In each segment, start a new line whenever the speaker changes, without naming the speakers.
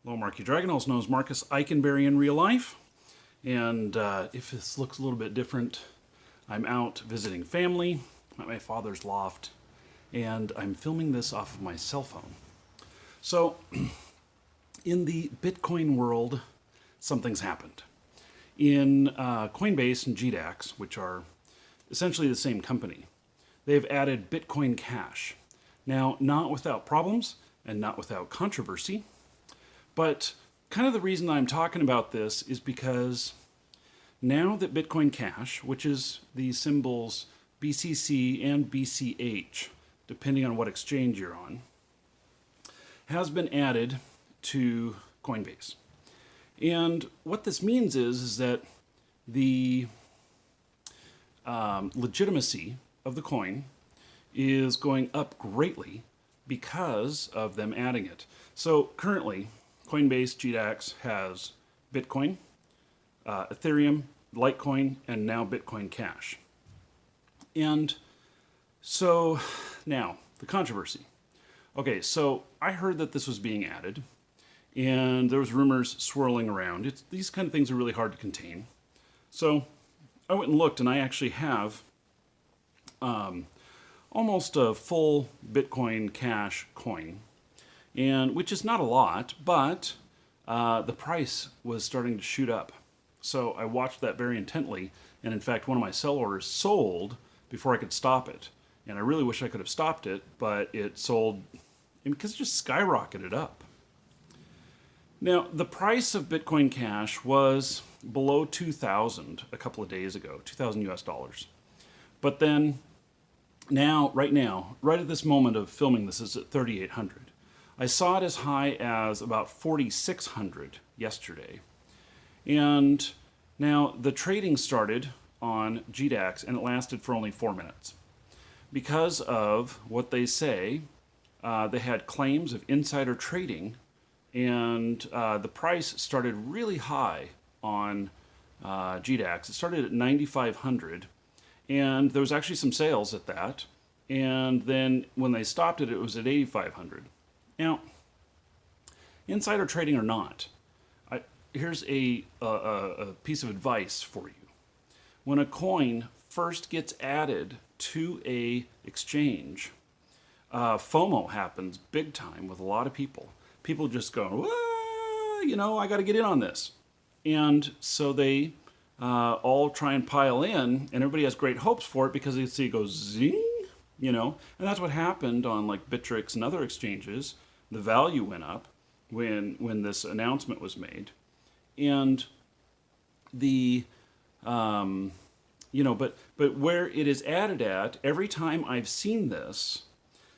Hello, Marky Dragon, also known as Marcus Eikenberry in real life. And if this looks a little bit different, I'm out visiting family at my father's loft, and I'm filming this off of my cell phone. So, in the Bitcoin world, something's happened. In Coinbase and GDAX, which are essentially the same company, they've added Bitcoin Cash. Now, not without problems and not without controversy, but kind of the reason I'm talking about this is because now that Bitcoin Cash, which is the symbols BCC and BCH, depending on what exchange you're on, has been added to Coinbase. And what this means is that the legitimacy of the coin is going up greatly because of them adding it. So currently, Coinbase GDAX has Bitcoin, Ethereum, Litecoin, and now Bitcoin Cash. And so now, the controversy. Okay, so I heard that this was being added, and there was rumors swirling around. These kind of things are really hard to contain. So I went and looked, and I actually have almost a full Bitcoin Cash coin, and which is not a lot, but the price was starting to shoot up. So I watched that very intently, and in fact, one of my sell orders sold before I could stop it. And I really wish I could have stopped it, but it sold because it just skyrocketed up. Now, the price of Bitcoin Cash was below 2,000 a couple of days ago, 2,000 US dollars. But then right now, right at this moment of filming this, is at 3,800. I saw it as high as about 4,600 yesterday. And now the trading started on GDAX and it lasted for only 4 minutes. Because of what they say, they had claims of insider trading, and the price started really high on GDAX. It started at 9,500, and there was actually some sales at that. And then when they stopped it, it was at 8,500. Now, insider trading or not, here's a piece of advice for you. When a coin first gets added to a exchange, FOMO happens big time with a lot of people. People just go, I got to get in on this. And so they all try and pile in, and everybody has great hopes for it because they see it go zing, and that's what happened on like Bittrex and other exchanges. The value went up when this announcement was made, and the but where it is added at, every time I've seen this,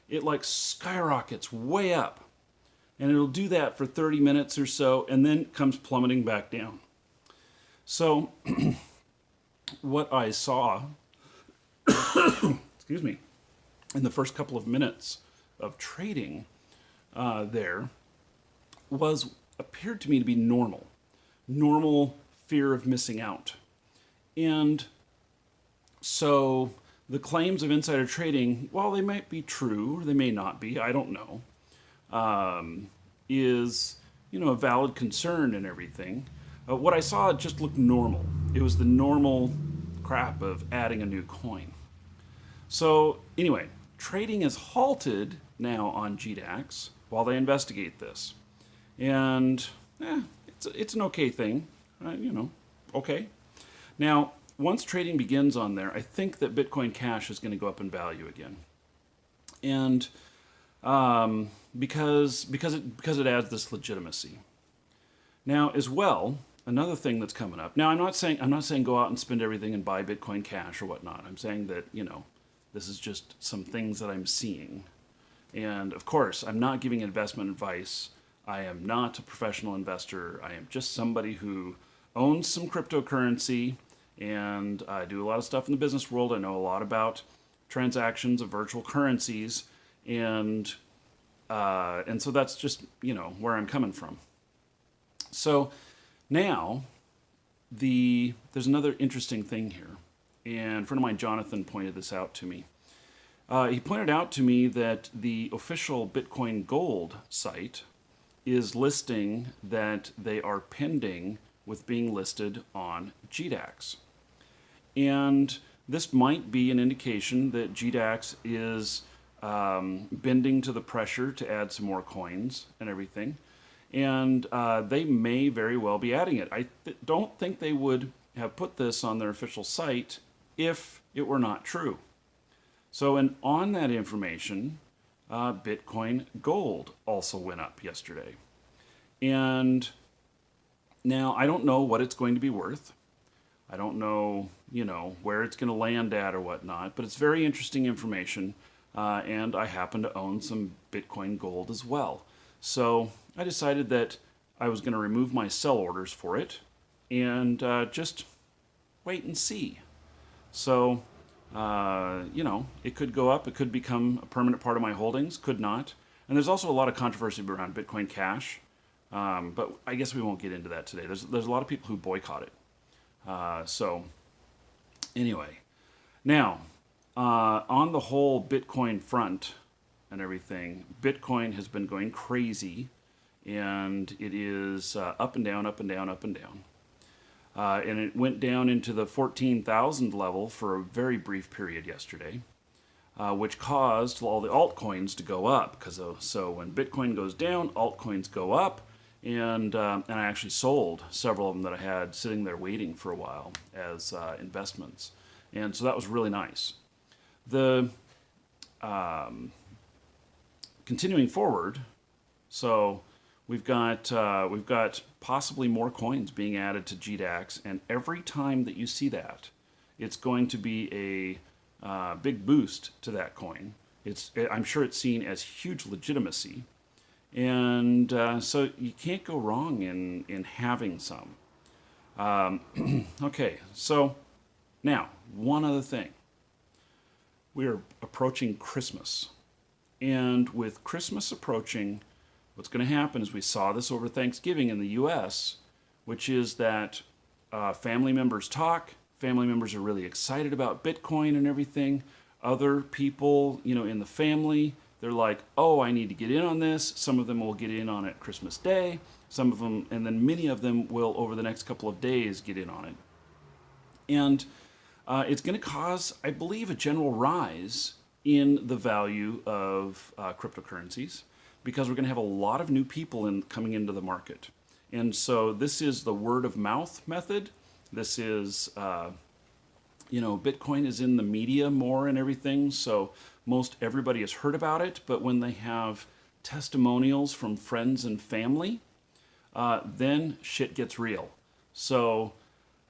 it like skyrockets way up, and it'll do that for 30 minutes or so, and then comes plummeting back down. So what I saw, excuse me, in the first couple of minutes of trading there appeared to me to be normal fear of missing out. And so the claims of insider trading, while they might be true or they may not be, I don't know, is a valid concern and everything. What I saw just looked normal. It was the normal crap of adding a new coin. So anyway, trading is halted now on GDAX while they investigate this, and it's an okay thing, okay. Now, once trading begins on there, I think that Bitcoin Cash is going to go up in value again, and because it adds this legitimacy. Now, as well, another thing that's coming up. Now, I'm not saying go out and spend everything and buy Bitcoin Cash or whatnot. I'm saying that this is just some things that I'm seeing, and of course, I'm not giving investment advice. I am not a professional investor. I am just somebody who owns some cryptocurrency, and I do a lot of stuff in the business world. I know a lot about transactions of virtual currencies, and so that's just where I'm coming from. So now there's another interesting thing here, and a friend of mine, Jonathan, pointed this out to me. He pointed out to me that the official Bitcoin Gold site is listing that they are pending with being listed on GDAX. And this might be an indication that GDAX is bending to the pressure to add some more coins and everything. And they may very well be adding it. I don't think they would have put this on their official site if it were not true. So, and on that information, Bitcoin Gold also went up yesterday. And now I don't know what it's going to be worth. I don't know, where it's going to land at or whatnot, but it's very interesting information. And I happen to own some Bitcoin Gold as well. So I decided that I was going to remove my sell orders for it and just wait and see. So, it could go up. It could become a permanent part of my holdings. Could not. And there's also a lot of controversy around Bitcoin Cash. But I guess we won't get into that today. There's a lot of people who boycott it. So anyway, now on the whole Bitcoin front and everything, Bitcoin has been going crazy, and it is up and down, up and down, up and down. And it went down into the 14,000 level for a very brief period yesterday, which caused all the altcoins to go up. So when Bitcoin goes down, altcoins go up. And I actually sold several of them that I had sitting there waiting for a while as investments. And so that was really nice. The continuing forward, so we've got possibly more coins being added to GDAX, and every time that you see that, it's going to be a big boost to that coin. I'm sure it's seen as huge legitimacy. And so you can't go wrong in having some. Okay, so now, one other thing. We are approaching Christmas. And with Christmas approaching, what's going to happen is we saw this over Thanksgiving in the U.S., which is that family members talk. Family members are really excited about Bitcoin and everything. Other people, in the family, they're like, oh, I need to get in on this. Some of them will get in on it Christmas Day. Some of them, and then many of them will, over the next couple of days, get in on it. And it's going to cause, I believe, a general rise in the value of cryptocurrencies, because we're going to have a lot of new people coming into the market. And so this is the word of mouth method. This is, Bitcoin is in the media more and everything. So most everybody has heard about it, but when they have testimonials from friends and family, then shit gets real. So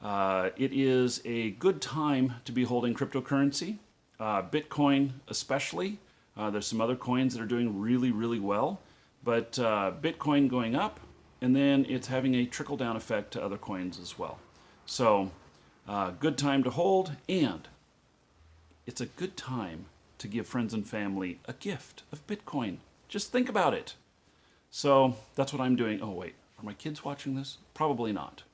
it is a good time to be holding cryptocurrency, Bitcoin especially. There's some other coins that are doing really, really well, but Bitcoin going up, and then it's having a trickle-down effect to other coins as well. So good time to hold, and it's a good time to give friends and family a gift of Bitcoin. Just think about it. So that's what I'm doing. Oh, wait, are my kids watching this? Probably not.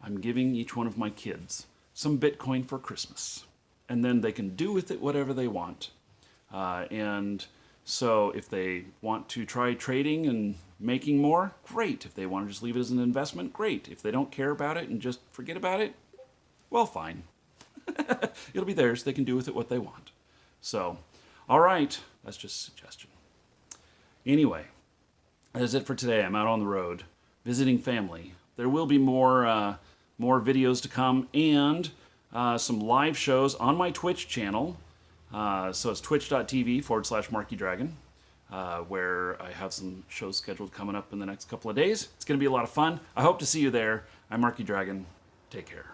I'm giving each one of my kids some Bitcoin for Christmas, and then they can do with it whatever they want. And so if they want to try trading and making more, great. If they want to just leave it as an investment, great. If they don't care about it and just forget about it, well, fine. It'll be theirs. They can do with it what they want. So, all right, that's just a suggestion. Anyway, that is it for today. I'm out on the road visiting family. There will be more videos to come, and some live shows on my Twitch channel. So it's twitch.tv/MarkyDragon, where I have some shows scheduled coming up in the next couple of days. It's going to be a lot of fun. I hope to see you there. I'm Marky Dragon. Take care.